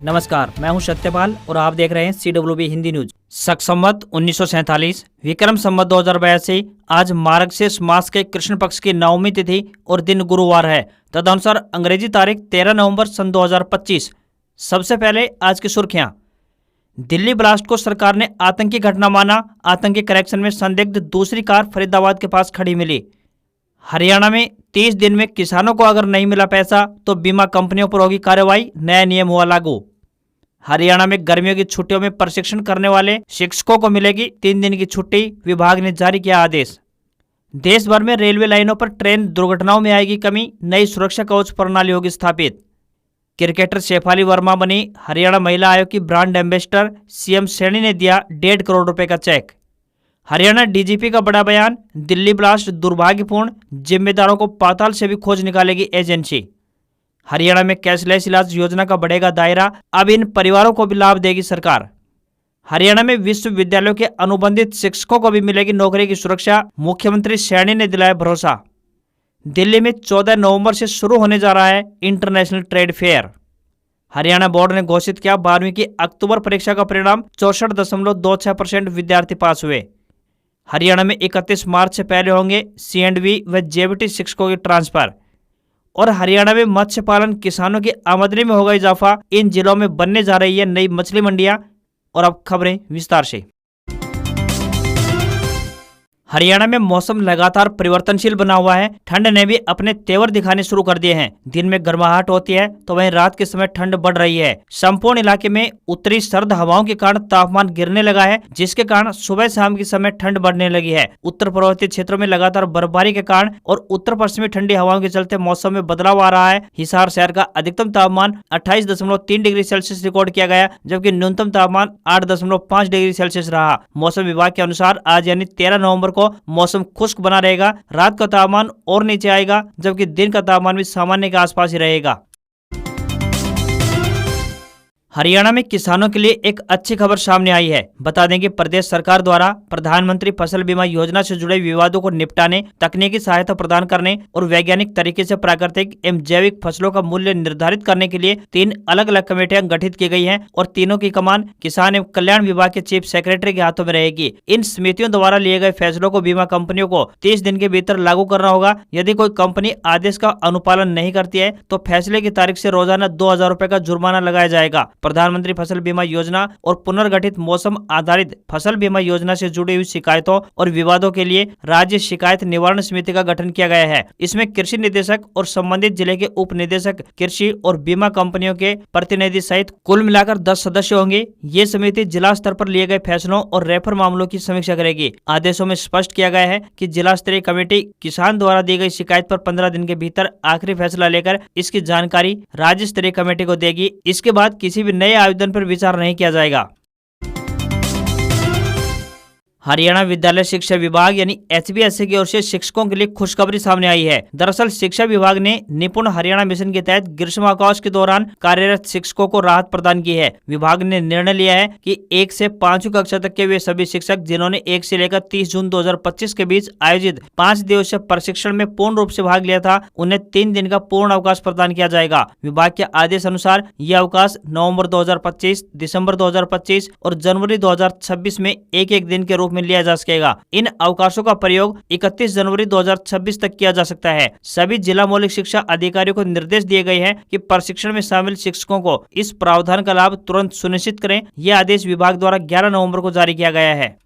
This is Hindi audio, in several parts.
नमस्कार, मैं हूं सत्यपाल और आप देख रहे हैं CWB हिंदी न्यूज। शक संवत 1947 विक्रम संवत 2082 आज मार्गशीर्ष मास के कृष्ण पक्ष की नवमी तिथि और दिन गुरुवार है। तदनुसार अंग्रेजी तारीख 13 नवंबर सन 2025। सबसे पहले आज की सुर्खियां। दिल्ली ब्लास्ट को सरकार ने आतंकी घटना माना। आतंकी कनेक्शन में संदिग्ध दूसरी कार फरीदाबाद के पास खड़ी मिली। हरियाणा में 30 दिन में किसानों को अगर नहीं मिला पैसा तो बीमा कंपनियों पर होगी कार्रवाई, नया नियम हुआ लागू। हरियाणा में गर्मियों की छुट्टियों में प्रशिक्षण करने वाले शिक्षकों को मिलेगी 3 दिन की छुट्टी, विभाग ने जारी किया आदेश। देश भर में रेलवे लाइनों पर ट्रेन दुर्घटनाओं में आएगी कमी, नई सुरक्षा कवच प्रणाली होगी स्थापित। क्रिकेटर शेफाली वर्मा बनी हरियाणा महिला आयोग की ब्रांड एम्बेसडर, सीएम सैनी ने दिया 1.5 करोड़ रुपए का चेक। हरियाणा डीजीपी का बड़ा बयान, दिल्ली ब्लास्ट दुर्भाग्यपूर्ण, जिम्मेदारों को पाताल से भी खोज निकालेगी एजेंसी। हरियाणा में कैशलेस इलाज योजना का बढ़ेगा दायरा, अब इन परिवारों को भी लाभ देगी सरकार। हरियाणा में विश्वविद्यालयों के अनुबंधित शिक्षकों को भी मिलेगी नौकरी की सुरक्षा, मुख्यमंत्री सैनी ने दिलाया भरोसा। दिल्ली में 14 नवंबर से शुरू होने जा रहा है international trade fair. Haryana board ने घोषित किया 12वीं की अक्टूबर परीक्षा का परिणाम, 64.26% विद्यार्थी पास हुए। हरियाणा में 31 मार्च से पहले होंगे C&V व JBT शिक्षकों के ट्रांसफर। और हरियाणा में मत्स्य पालन किसानों की आमदनी में होगा इजाफा, इन जिलों में बनने जा रही है नई मछली मंडियां। और अब खबरें विस्तार से। हरियाणा में मौसम लगातार परिवर्तनशील बना हुआ है। ठंड ने भी अपने तेवर दिखाने शुरू कर दिए हैं। दिन में गर्माहट होती है तो वहीं रात के समय ठंड बढ़ रही है। संपूर्ण इलाके में उत्तरी सर्द हवाओं के कारण तापमान गिरने लगा है, जिसके कारण सुबह शाम के समय ठंड बढ़ने लगी है। उत्तर पर्वतीय क्षेत्रों में लगातार बर्फबारी के कारण और उत्तर पश्चिमी ठंडी हवाओं के चलते मौसम में बदलाव आ रहा है। हिसार शहर का अधिकतम तापमान 28.3 डिग्री सेल्सियस रिकॉर्ड किया गया, जबकि न्यूनतम तापमान 8.5 डिग्री सेल्सियस रहा। मौसम विभाग के अनुसार आज यानी 13 नवंबर को मौसम खुश्क बना रहेगा। रात का तापमान और नीचे आएगा, जबकि दिन का तापमान भी सामान्य के आसपास ही रहेगा। हरियाणा में किसानों के लिए एक अच्छी खबर सामने आई है। बता दें कि प्रदेश सरकार द्वारा प्रधानमंत्री फसल बीमा योजना से जुड़े विवादों को निपटाने, तकनीकी सहायता प्रदान करने और वैज्ञानिक तरीके से प्राकृतिक एवं जैविक फसलों का मूल्य निर्धारित करने के लिए 3 अलग अलग कमेटियां गठित की गई हैं और तीनों की कमान किसान एवं कल्याण विभाग के चीफ सेक्रेटरी के हाथों में रहेगी। इन समितियों द्वारा लिए गए फैसलों को बीमा कंपनियों को 30 दिन के भीतर लागू करना होगा। यदि कोई कंपनी आदेश का अनुपालन नहीं करती है तो फैसले की तारीख से रोजाना 2000 रुपए का जुर्माना लगाया जाएगा। प्रधानमंत्री फसल बीमा योजना और पुनर्गठित मौसम आधारित फसल बीमा योजना से जुड़ी हुई शिकायतों और विवादों के लिए राज्य शिकायत निवारण समिति का गठन किया गया है। इसमें कृषि निदेशक और संबंधित जिले के उप निदेशक कृषि और बीमा कंपनियों के प्रतिनिधि सहित कुल मिलाकर 10 सदस्य होंगे। ये समिति जिला स्तर पर लिए गए फैसलों और रेफर मामलों की समीक्षा करेगी। आदेशों में स्पष्ट किया गया है कि जिला स्तरीय कमेटी किसान द्वारा दी गई शिकायत पर 15 दिन के भीतर आखिरी फैसला लेकर इसकी जानकारी राज्य स्तरीय कमेटी को देगी। इसके बाद किसी भी नए आवेदन पर विचार नहीं किया जाएगा। हरियाणा विद्यालय शिक्षा विभाग यानी HBSC की ओर से शिक्षकों के लिए खुशखबरी सामने आई है। दरअसल शिक्षा विभाग ने निपुण हरियाणा मिशन के तहत ग्रीष्मावकाश के दौरान कार्यरत शिक्षकों को राहत प्रदान की है। विभाग ने निर्णय लिया है कि 1 से 5वीं कक्षा तक के वे सभी शिक्षक जिन्होंने 1 से लेकर 30 जून 2025 के बीच आयोजित 5 दिवसीय प्रशिक्षण में पूर्ण रूप से भाग लिया था, उन्हें 3 दिन का पूर्ण अवकाश प्रदान किया जाएगा। विभाग के आदेश अनुसार यह अवकाश नवम्बर 2025, दिसंबर 2025 और जनवरी 2026 में एक दिन के रूप में लिया जा सकेगा। इन अवकाशों का प्रयोग 31 जनवरी 2026 तक किया जा सकता है। सभी जिला मौलिक शिक्षा अधिकारियों को निर्देश दिए गए हैं कि प्रशिक्षण में शामिल शिक्षकों को इस प्रावधान का लाभ तुरंत सुनिश्चित करें। यह आदेश विभाग द्वारा 11 नवंबर को जारी किया गया है।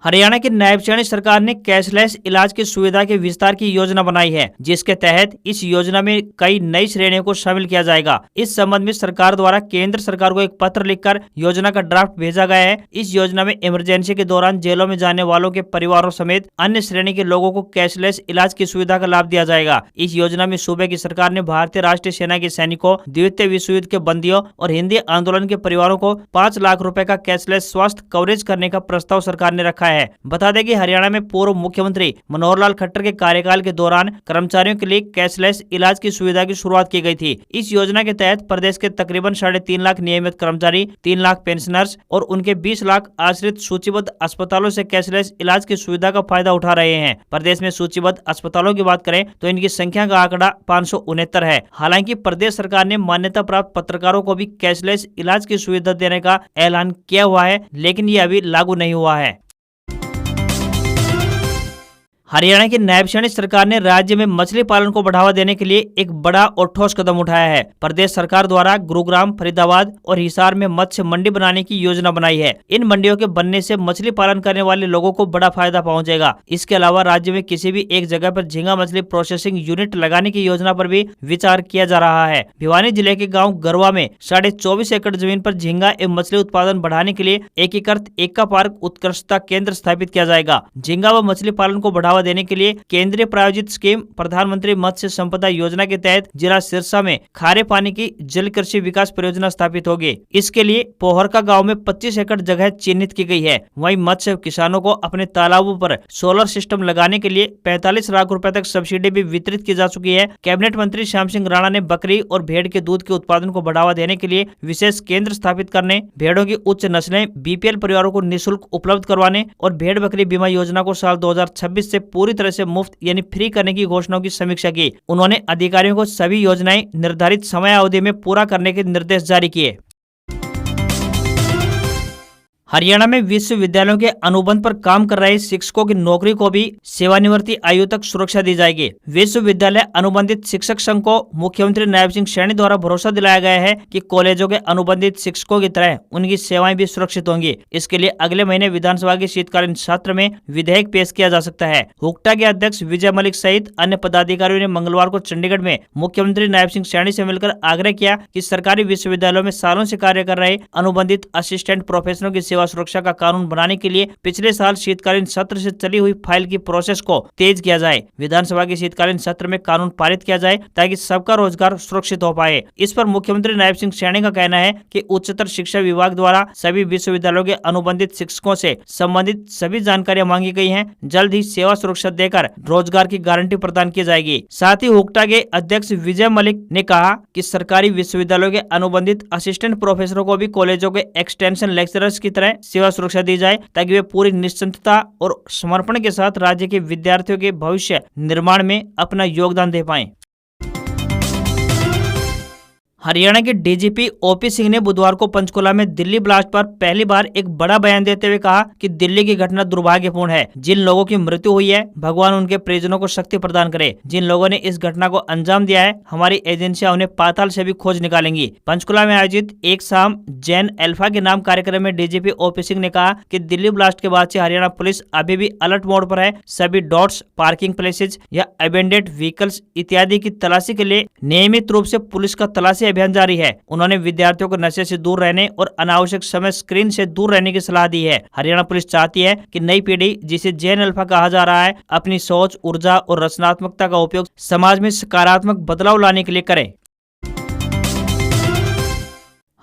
हरियाणा की नायब चयनी सरकार ने कैशलेस इलाज की सुविधा के विस्तार की योजना बनाई है, जिसके तहत इस योजना में कई नई श्रेणियों को शामिल किया जाएगा। इस संबंध में सरकार द्वारा केंद्र सरकार को एक पत्र लिखकर योजना का ड्राफ्ट भेजा गया है। इस योजना में इमरजेंसी के दौरान जेलों में जाने वालों के परिवारों समेत अन्य श्रेणी के लोगों को कैशलेस इलाज की सुविधा का लाभ दिया जाएगा। इस योजना में सूबे की सरकार ने भारतीय राष्ट्रीय सेना के सैनिकों, द्वितीय विश्व युद्ध के बंदियों और हिंदी आंदोलन के परिवारों को 5 लाख रुपए का कैशलेस स्वास्थ्य कवरेज करने का प्रस्ताव सरकार ने रखा उठाया है। बता दें कि हरियाणा में पूर्व मुख्यमंत्री मनोहर लाल खट्टर के कार्यकाल के दौरान कर्मचारियों के लिए कैशलेस इलाज की सुविधा की शुरुआत की गई थी। इस योजना के तहत प्रदेश के तकरीबन 3.5 लाख नियमित कर्मचारी, 3 लाख पेंशनर्स और उनके 20 लाख आश्रित सूचीबद्ध अस्पतालों से कैशलेस इलाज की सुविधा का फायदा उठा रहे हैं। प्रदेश में सूचीबद्ध अस्पतालों की बात करें तो इनकी संख्या का आंकड़ा 569 है। हालांकि प्रदेश सरकार ने मान्यता प्राप्त पत्रकारों को भी कैशलेस इलाज की सुविधा देने का ऐलान किया हुआ है, लेकिन ये अभी लागू नहीं हुआ है। हरियाणा की नायब सैनी सरकार ने राज्य में मछली पालन को बढ़ावा देने के लिए एक बड़ा और ठोस कदम उठाया है। प्रदेश सरकार द्वारा गुरुग्राम, फरीदाबाद और हिसार में मत्स्य मंडी बनाने की योजना बनाई है। इन मंडियों के बनने से मछली पालन करने वाले लोगों को बड़ा फायदा पहुंचेगा। इसके अलावा राज्य में किसी भी एक जगह पर झींगा मछली प्रोसेसिंग यूनिट लगाने की योजना पर भी विचार किया जा रहा है। भिवानी जिले के गाँव गरवा में 24.5 एकड़ जमीन पर झींगा एवं मछली उत्पादन बढ़ाने के लिए एकीकृत एक्का पार्क उत्कृष्टता केंद्र स्थापित किया जाएगा। झींगा व मछली पालन को बढ़ावा देने के लिए केंद्रीय प्रायोजित स्कीम प्रधानमंत्री मत्स्य संपदा योजना के तहत जिला सिरसा में खारे पानी की जल कृषि विकास परियोजना स्थापित होगी। इसके लिए पोहरका गांव में 25 एकड़ जगह चिन्हित की गई है। वहीं मत्स्य किसानों को अपने तालाबों पर सोलर सिस्टम लगाने के लिए 45 लाख रुपए तक सब्सिडी भी वितरित की जा चुकी है। कैबिनेट मंत्री श्याम सिंह राणा ने बकरी और भेड़ के दूध के उत्पादन को बढ़ावा देने के लिए विशेष केंद्र स्थापित करने, भेड़ों की उच्च नस्लें बीपीएल परिवारों को निःशुल्क उपलब्ध करवाने और भेड़ बकरी बीमा योजना को साल 2026 से पूरी तरह से मुफ्त यानी फ्री करने की घोषणाओं की समीक्षा की। उन्होंने अधिकारियों को सभी योजनाएं निर्धारित समय अवधि में पूरा करने के निर्देश जारी किए। हरियाणा में विश्वविद्यालयों के अनुबंध पर काम कर रहे शिक्षकों की नौकरी को भी सेवानिवृत्ति आयु तक सुरक्षा दी जाएगी। विश्वविद्यालय अनुबंधित शिक्षक संघ को मुख्यमंत्री नायब सिंह सैनी द्वारा भरोसा दिलाया गया है कि कॉलेजों के अनुबंधित शिक्षकों की तरह उनकी सेवाएं भी सुरक्षित होंगी। इसके लिए अगले महीने विधानसभा के शीतकालीन सत्र में विधेयक पेश किया जा सकता है। हुक्टा के अध्यक्ष विजय मलिक सहित अन्य पदाधिकारियों ने मंगलवार को चंडीगढ़ में मुख्यमंत्री नायब सिंह सैनी से मिलकर आग्रह किया कि सरकारी विश्वविद्यालयों में सालों से कार्य कर रहे अनुबंधित असिस्टेंट प्रोफेसरों की सेवा सुरक्षा का कानून बनाने के लिए पिछले साल शीतकालीन सत्र से चली हुई फाइल की प्रोसेस को तेज किया जाए। विधानसभा के शीतकालीन सत्र में कानून पारित किया जाए ताकि सबका रोजगार सुरक्षित हो पाए। इस पर मुख्यमंत्री नायब सिंह सैनी का कहना है कि उच्चतर शिक्षा विभाग द्वारा सभी विश्वविद्यालयों के अनुबंधित शिक्षकों से संबंधित सभी जानकारियां मांगी गई हैं। जल्द ही सेवा सुरक्षा देकर रोजगार की गारंटी प्रदान की जाएगी। साथ ही हुक्टा के अध्यक्ष विजय मलिक ने कहा कि सरकारी विश्वविद्यालयों के अनुबंधित असिस्टेंट प्रोफेसरों को भी कॉलेजों के एक्सटेंशन लेक्चरर्स की तरह सेवा सुरक्षा दी जाए ताकि वे पूरी निश्चिंतता और समर्पण के साथ राज्य के विद्यार्थियों के भविष्य निर्माण में अपना योगदान दे पाएं। हरियाणा के डीजीपी ओपी सिंह ने बुधवार को पंचकुला में दिल्ली ब्लास्ट पर पहली बार एक बड़ा बयान देते हुए कहा कि दिल्ली की घटना दुर्भाग्यपूर्ण है। जिन लोगों की मृत्यु हुई है, भगवान उनके परिजनों को शक्ति प्रदान करे। जिन लोगों ने इस घटना को अंजाम दिया है, हमारी एजेंसियां उन्हें पाताल से भी खोज निकालेंगी। पंचकुला में आयोजित एक शाम जैन अल्फा के नाम कार्यक्रम में डीजीपी ओपी सिंह ने कहा कि दिल्ली ब्लास्ट के बाद से हरियाणा पुलिस अभी भी अलर्ट मोड पर है। सभी डॉट्स, पार्किंग प्लेसेज या अबेंडेड व्हीकल्स इत्यादि की तलाशी के लिए नियमित रूप से पुलिस का तलाशी अभियान जारी है। उन्होंने विद्यार्थियों को नशे से दूर रहने और अनावश्यक समय स्क्रीन से दूर रहने की सलाह दी है। हरियाणा पुलिस चाहती है कि नई पीढ़ी, जिसे जैन अल्फा कहा जा रहा है, अपनी सोच, ऊर्जा और रचनात्मकता का उपयोग समाज में सकारात्मक बदलाव लाने के लिए करे।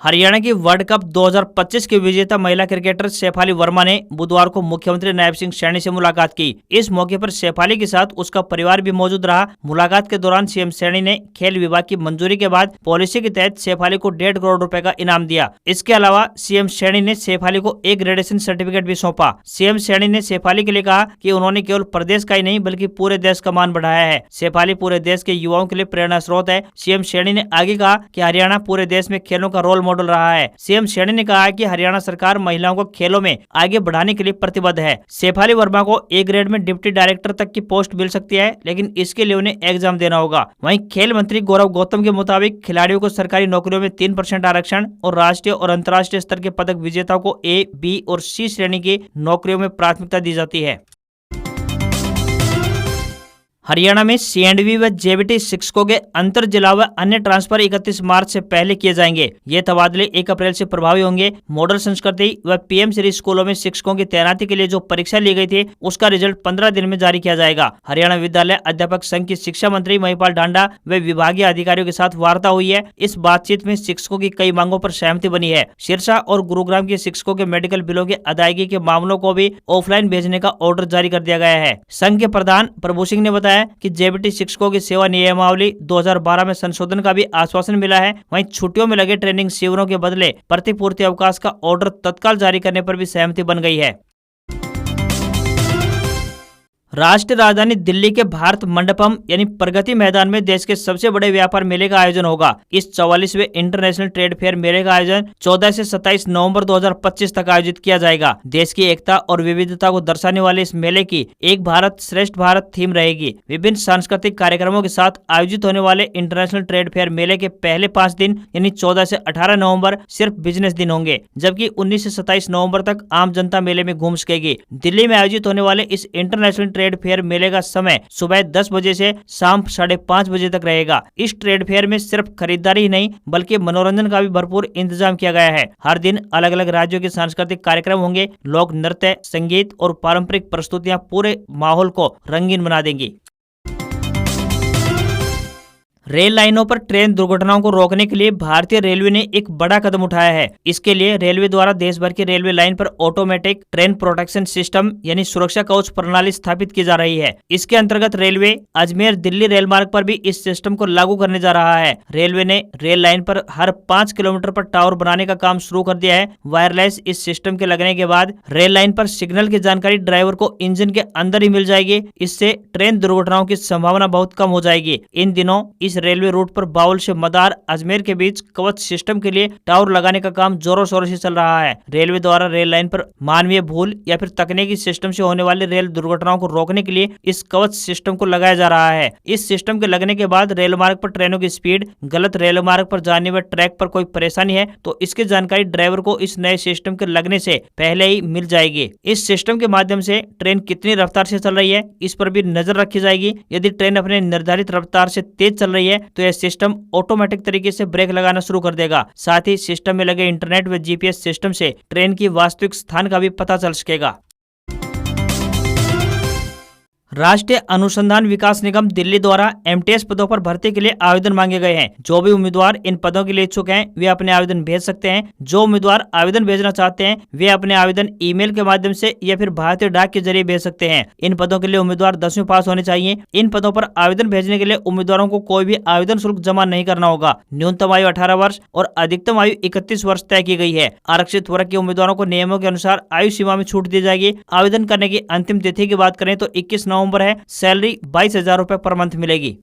हरियाणा की वर्ल्ड कप 2025 की विजेता महिला क्रिकेटर शेफाली वर्मा ने बुधवार को मुख्यमंत्री नायब सिंह सैनी से मुलाकात की। इस मौके पर शेफाली के साथ उसका परिवार भी मौजूद रहा। मुलाकात के दौरान सीएम सैनी ने खेल विभाग की मंजूरी के बाद पॉलिसी के तहत शेफाली को 1.5 करोड़ रुपए का इनाम दिया। इसके अलावा सीएम सैनी ने शेफाली को एक ग्रेडेशन सर्टिफिकेट भी सौंपा। सीएम सैनी ने शेफाली के लिए कहा कि उन्होंने केवल प्रदेश का ही नहीं बल्कि पूरे देश का मान बढ़ाया है। शेफाली पूरे देश के युवाओं के लिए प्रेरणा स्रोत है। सीएम सैनी ने आगे कहा कि हरियाणा पूरे देश में खेलों का रोल मॉडल रहा है। सीएम सैनी ने कहा कि हरियाणा सरकार महिलाओं को खेलों में आगे बढ़ाने के लिए प्रतिबद्ध है। शेफाली वर्मा को ए ग्रेड में डिप्टी डायरेक्टर तक की पोस्ट मिल सकती है, लेकिन इसके लिए उन्हें एग्जाम देना होगा। वहीं खेल मंत्री गौरव गौतम के मुताबिक खिलाड़ियों को सरकारी नौकरियों में 3% आरक्षण और राष्ट्रीय और अंतर्राष्ट्रीय स्तर के पदक विजेताओं को ए, बी और सी श्रेणी की नौकरियों में प्राथमिकता दी जाती है। हरियाणा में सीएंडवी व जेबीटी शिक्षकों के अंतर जिला व अन्य ट्रांसफर 31 मार्च से पहले किए जाएंगे। ये तबादले 1 अप्रैल से प्रभावी होंगे। मॉडल संस्कृति व पीएम श्री स्कूलों में शिक्षकों की तैनाती के लिए जो परीक्षा ली गई थी उसका रिजल्ट 15 दिन में जारी किया जाएगा। हरियाणा विद्यालय अध्यापक संघ की शिक्षा मंत्री महिपाल ढांडा व विभागीय अधिकारियों के साथ वार्ता हुई है। इस बातचीत में शिक्षकों की कई मांगों पर सहमति बनी है। सिरसा और गुरुग्राम के शिक्षकों के मेडिकल बिलों की अदायगी के मामलों को भी ऑफलाइन भेजने का ऑर्डर जारी कर दिया गया है। संघ के प्रधान प्रभु सिंह ने बताया कि जेबीटी शिक्षकों की सेवा नियमावली 2012 में संशोधन का भी आश्वासन मिला है। वहीं छुट्टियों में लगे ट्रेनिंग शिविरों के बदले प्रतिपूर्ति अवकाश का ऑर्डर तत्काल जारी करने पर भी सहमति बन गई है। राष्ट्रीय राजधानी दिल्ली के भारत मंडपम यानी प्रगति मैदान में देश के सबसे बड़े व्यापार मेले का आयोजन होगा। इस 44वें इंटरनेशनल ट्रेड फेयर मेले का आयोजन 14 से 27 नवंबर 2025 तक आयोजित किया जाएगा। देश की एकता और विविधता को दर्शाने वाले इस मेले की एक भारत श्रेष्ठ भारत थीम रहेगी। विभिन्न सांस्कृतिक कार्यक्रमों के साथ आयोजित होने वाले इंटरनेशनल ट्रेड फेयर मेले के पहले 5 दिन यानी 14 से 18 नवम्बर सिर्फ बिजनेस दिन होंगे, जबकि 19 से 27 नवम्बर तक आम जनता मेले में घूम सकेगी। दिल्ली में आयोजित होने वाले इस इंटरनेशनल ट्रेड फेयर मेले का समय सुबह 10 बजे से शाम 5:30 बजे तक रहेगा। इस ट्रेड फेयर में सिर्फ खरीदारी ही नहीं बल्कि मनोरंजन का भी भरपूर इंतजाम किया गया है। हर दिन अलग अलग राज्यों के सांस्कृतिक कार्यक्रम होंगे। लोक नृत्य, संगीत और पारंपरिक प्रस्तुतियां पूरे माहौल को रंगीन बना देंगी। रेल लाइनों पर ट्रेन दुर्घटनाओं को रोकने के लिए भारतीय रेलवे ने एक बड़ा कदम उठाया है। इसके लिए रेलवे द्वारा देश भर की रेलवे लाइन पर ऑटोमेटिक ट्रेन प्रोटेक्शन सिस्टम यानी सुरक्षा कवच प्रणाली स्थापित की जा रही है। इसके अंतर्गत रेलवे अजमेर दिल्ली रेल मार्ग पर भी इस सिस्टम को लागू करने जा रहा है। रेलवे ने रेल लाइन पर हर 5 किलोमीटर पर टावर बनाने का काम शुरू कर दिया है। वायरलेस इस सिस्टम के लगने के बाद रेल लाइन पर सिग्नल की जानकारी ड्राइवर को इंजन के अंदर ही मिल जाएगी। इससे ट्रेन दुर्घटनाओं की संभावना बहुत कम हो जाएगी। इन दिनों इस रेलवे रूट पर बाउल से मदार अजमेर के बीच कवच सिस्टम के लिए टावर लगाने का काम जोरों शोरों से चल रहा है। रेलवे द्वारा रेल लाइन पर मानवीय भूल या फिर तकनीकी सिस्टम से होने वाली रेल दुर्घटनाओं को रोकने के लिए इस कवच सिस्टम को लगाया जा रहा है। इस सिस्टम के लगने के बाद रेल मार्ग पर ट्रेनों की स्पीड, गलत रेल मार्ग पर जाने व ट्रैक पर कोई परेशानी है तो इसकी जानकारी ड्राइवर को इस नए सिस्टम के लगने से पहले ही मिल जाएगी। इस सिस्टम के माध्यम से ट्रेन कितनी रफ्तार से चल रही है इस पर भी नजर रखी जाएगी। यदि ट्रेन अपने निर्धारित रफ्तार से तेज चल रही है तो यह सिस्टम ऑटोमेटिक तरीके से ब्रेक लगाना शुरू कर देगा। साथ ही सिस्टम में लगे इंटरनेट व जीपीएस सिस्टम से ट्रेन की वास्तविक स्थान का भी पता चल सकेगा। राष्ट्रीय अनुसंधान विकास निगम दिल्ली द्वारा एमटीएस पदों पर भर्ती के लिए आवेदन मांगे गए हैं। जो भी उम्मीदवार इन पदों के लिए इच्छुक हैं वे अपने आवेदन भेज सकते हैं। जो उम्मीदवार आवेदन भेजना चाहते हैं वे अपने आवेदन ईमेल के माध्यम से या फिर भारतीय डाक के जरिए भेज सकते हैं। इन पदों के लिए उम्मीदवार 10वीं पास होने चाहिए। इन पदों पर आवेदन भेजने के लिए उम्मीदवारों को कोई भी आवेदन शुल्क जमा नहीं करना होगा। न्यूनतम आयु 18 वर्ष और अधिकतम आयु 31 वर्ष तय की गई है। आरक्षित वर्ग के उम्मीदवारों को नियमों के अनुसार आयु सीमा में छूट दी जाएगी। आवेदन करने की अंतिम तिथि की बात करें तो 21 नवंबर है। सैलरी 22,000 रुपए पर मंथ मिलेगी।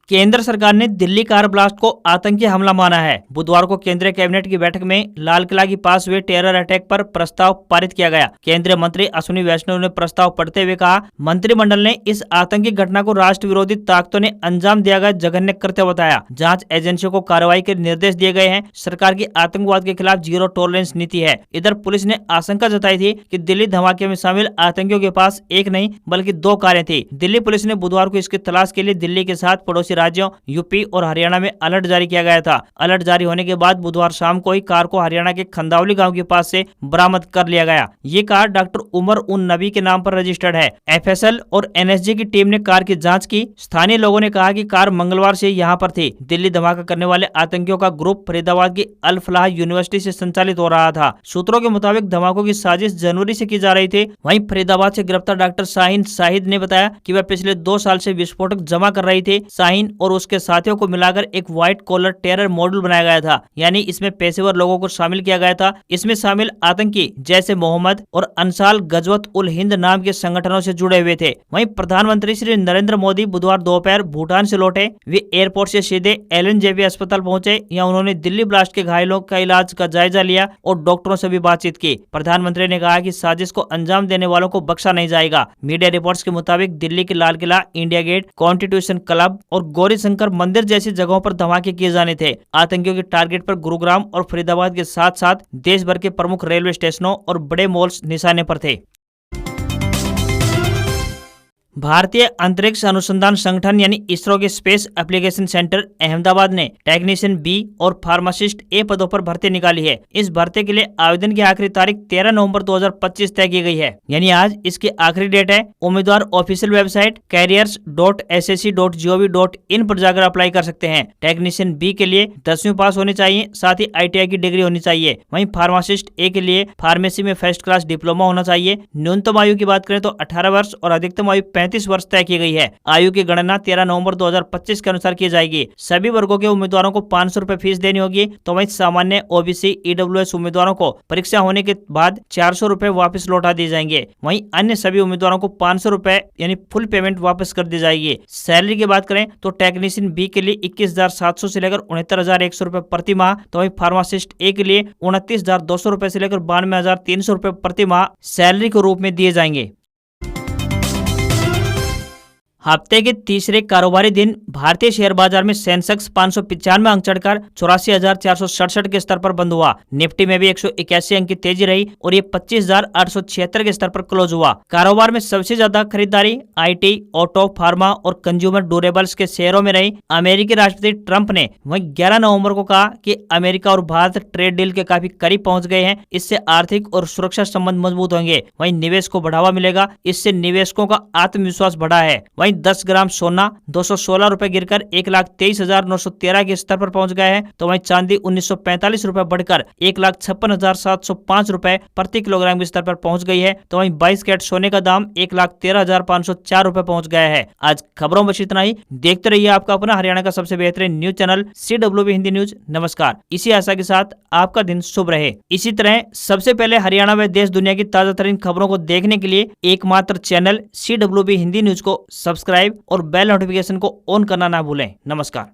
केंद्र सरकार ने दिल्ली कार ब्लास्ट को आतंकी हमला माना है। बुधवार को केंद्रीय कैबिनेट की बैठक में लाल किला के पास हुए टेरर अटैक पर प्रस्ताव पारित किया गया। केंद्रीय मंत्री अश्विनी वैष्णव ने प्रस्ताव पढ़ते हुए कहा, मंत्रिमंडल ने इस आतंकी घटना को राष्ट्र विरोधी ताकतों ने अंजाम दिया गया जघन्य कृत्य बताया। जांच एजेंसियों को कार्रवाई के निर्देश दिए गए हैं। सरकार की आतंकवाद के खिलाफ जीरो टॉलरेंस नीति है। इधर पुलिस ने आशंका जताई थी कि दिल्ली धमाके में शामिल आतंकियों के पास एक नहीं बल्कि 2 कारें थी। दिल्ली पुलिस ने बुधवार को इसकी तलाश के लिए दिल्ली के साथ पड़ोसी राज्यों यूपी और हरियाणा में अलर्ट जारी किया गया था। अलर्ट जारी होने के बाद बुधवार शाम को ही कार को हरियाणा के खंदावली गांव के पास से बरामद कर लिया गया। ये कार डॉक्टर उमर उन नबी के नाम पर रजिस्टर्ड है। एफएसएल और एनएसजी की टीम ने कार की जांच की। स्थानीय लोगों ने कहा कि कार मंगलवार से यहां पर थी। दिल्ली धमाका करने वाले आतंकियों का ग्रुप फरीदाबाद की अल फलाह यूनिवर्सिटी से संचालित हो रहा था। सूत्रों के मुताबिक धमाकों की साजिश जनवरी से की जा रही थी। वहीं फरीदाबाद से गिरफ्तार डॉक्टर शाहीन शाहिद ने बताया कि वह पिछले 2 साल से विस्फोटक जमा कर रही थी। शाहीन और उसके साथियों को मिलाकर एक व्हाइट कॉलर टेरर मॉडल बनाया गया था, यानी इसमें पेशेवर लोगों को शामिल किया गया था। इसमें शामिल आतंकी जैसे मोहम्मद और अंसार गजवत उल हिंद नाम के संगठनों से जुड़े हुए थे। वहीं प्रधानमंत्री श्री नरेंद्र मोदी बुधवार दोपहर भूटान से लौटे। वे एयरपोर्ट से सीधे एलएनजेपी अस्पताल पहुंचे। यहाँ उन्होंने दिल्ली ब्लास्ट के घायलों का इलाज का जायजा लिया और डॉक्टरों से भी बातचीत की। प्रधानमंत्री ने कहा कि साजिश को अंजाम देने वालों को बख्शा नहीं जाएगा। मीडिया रिपोर्ट्स के मुताबिक दिल्ली के Lal Qila, India gate, constitution club और गौरी शंकर मंदिर जैसी जगहों पर धमाके किए जाने थे। आतंकियों के टारगेट पर गुरुग्राम और फरीदाबाद के साथ साथ देश भर के प्रमुख रेलवे स्टेशनों और बड़े मॉल्स निशाने पर थे। भारतीय अंतरिक्ष अनुसंधान संगठन यानी इसरो के स्पेस एप्लीकेशन सेंटर अहमदाबाद ने टेक्नीशियन बी और फार्मासिस्ट ए पदों पर भर्ती निकाली है। इस भर्ती के लिए आवेदन की आखिरी तारीख 13 नवंबर 2025 तय की गई है, यानी आज इसकी आखिरी डेट है। उम्मीदवार ऑफिशियल वेबसाइट careers.ssc.gov.in पर जाकर अप्लाई कर सकते हैं। टेक्नीशियन बी के लिए 10वीं पास होनी चाहिए, साथ ही ITI की डिग्री होनी चाहिए। वहीं फार्मासिस्ट ए के लिए फार्मेसी में फर्स्ट क्लास डिप्लोमा होना चाहिए। न्यूनतम आयु की बात करें तो 18 वर्ष और अधिकतम आयु 35 वर्ष तय की गई है। आयु की गणना 13 नवंबर 2025 के अनुसार की जाएगी। सभी वर्गों के उम्मीदवारों को 500 रुपए फीस देनी होगी। तो वहीं सामान्य OBC EWS उम्मीदवारों को परीक्षा होने के बाद 400 रुपए वापस लौटा दिए जाएंगे। वहीं अन्य सभी उम्मीदवारों को 500 रुपए यानी फुल पेमेंट वापस कर दी जाएगी। सैलरी की बात करें तो टेक्नीशियन बी के लिए 21,700 से लेकर 69,100 रुपए प्रति माह, तो वहीं फार्मासिस्ट ए के लिए 29,200 रुपए से लेकर 92,300 रुपए प्रति माह सैलरी के रूप में दिए जाएंगे। हफ्ते के तीसरे कारोबारी दिन भारतीय शेयर बाजार में सेंसेक्स 595 अंक चढ़कर 84,467 के स्तर पर बंद हुआ। निफ्टी में भी 181 अंक की तेजी रही और ये 25,876 के स्तर पर क्लोज हुआ। कारोबार में सबसे ज्यादा खरीदारी IT, ऑटो, फार्मा और कंज्यूमर ड्यूरेबल्स के शेयरों में रही। अमेरिकी राष्ट्रपति ट्रंप ने वहीं 11 नवंबर को कहा कि अमेरिका और भारत ट्रेड डील के काफी करीब पहुंच गए हैं। इससे आर्थिक और सुरक्षा संबंध मजबूत होंगे, वहीं निवेश को बढ़ावा मिलेगा। इससे निवेशकों का आत्मविश्वास बढ़ा है। वहीं 10 ग्राम सोना 216 रुपए गिरकर 1,23,913 के स्तर पर पहुंच गया है। तो वहीं चांदी 1945 रुपए बढ़कर 1,56,705 रुपए प्रति किलोग्राम के स्तर पर पहुंच गई है। तो वहीं 22 कैरेट सोने का दाम 1,13,504 रुपए पहुंच गया है। आज खबरों में इतना ही। देखते रहिए आपका अपना हरियाणा का सबसे बेहतरीन news channel CWB Hindi news. नमस्कार। इसी आशा के साथ आपका दिन शुभ रहे। इसी तरह सबसे पहले हरियाणा व देश दुनिया की ताजा तरीन खबरों को देखने के लिए एकमात्र चैनल CWB हिंदी न्यूज को सब्सक्राइब और बेल नोटिफिकेशन को ऑन करना ना भूलें। नमस्कार।